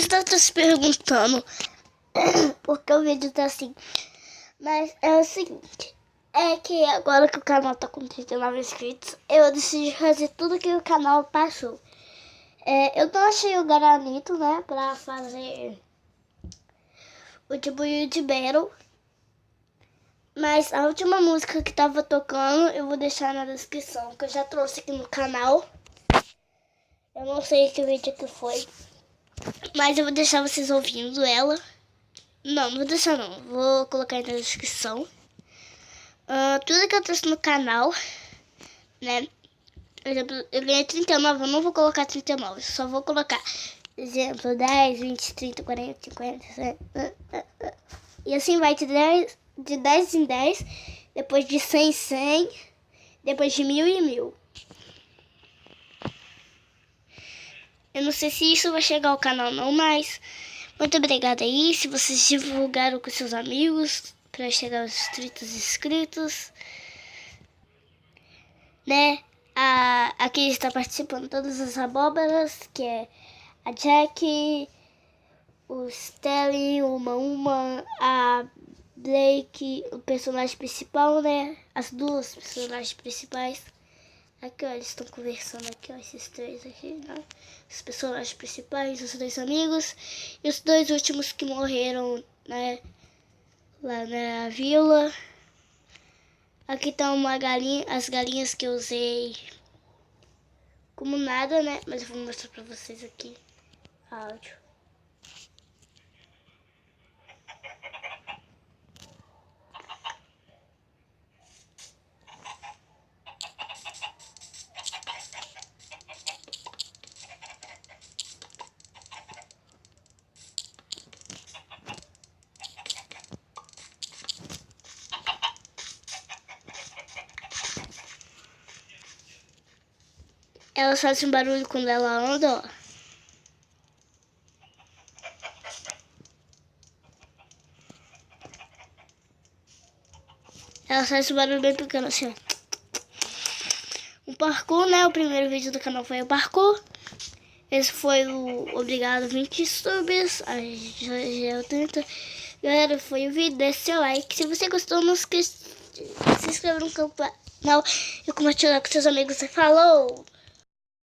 você tá se perguntando por que o vídeo tá assim. Mas é o seguinte, é que agora que o canal tá com 39 inscritos, eu decidi fazer tudo que o canal passou. Eu não achei o granito, né, pra fazer o tipo de Battle. Mas a última música que tava tocando eu vou deixar na descrição, que eu já trouxe aqui no canal. Eu não sei que vídeo que foi, mas eu vou deixar vocês ouvindo ela. Não vou deixar não, vou colocar aí na descrição. Tudo que eu trouxe no canal, né? Por exemplo, eu ganhei 39, eu não vou colocar 39, só vou colocar, exemplo, 10, 20, 30, 40, 50, 60. E assim vai de 10 em 10, depois de 100 em 100, depois de 1000 em 1000. Eu não sei se isso vai chegar ao canal não, mas muito obrigada aí. Se vocês divulgaram com seus amigos para chegar aos 30 inscritos, né? Aqui está participando todas as abóboras, que é a Jack, o Stelly, uma, a Blake, o personagem principal, né? As duas personagens principais. Aqui, ó, eles estão conversando aqui, ó, esses três aqui, né? Os personagens principais, os dois amigos. E os dois últimos que morreram, né? Lá na vila. Aqui tá uma galinha, as galinhas que eu usei como nada, né? Mas eu vou mostrar pra vocês aqui áudio. Ela faz um barulho quando ela anda, ó. Ela faz um barulho bem pequeno assim, ó. Um parkour, né? O primeiro vídeo do canal foi o parkour. Esse foi o Obrigado 20 subs. A GG 30. Galera, foi o vídeo. Deixe seu like. Se você gostou, não esqueça de se inscrever no canal e compartilhar com seus amigos. Falou!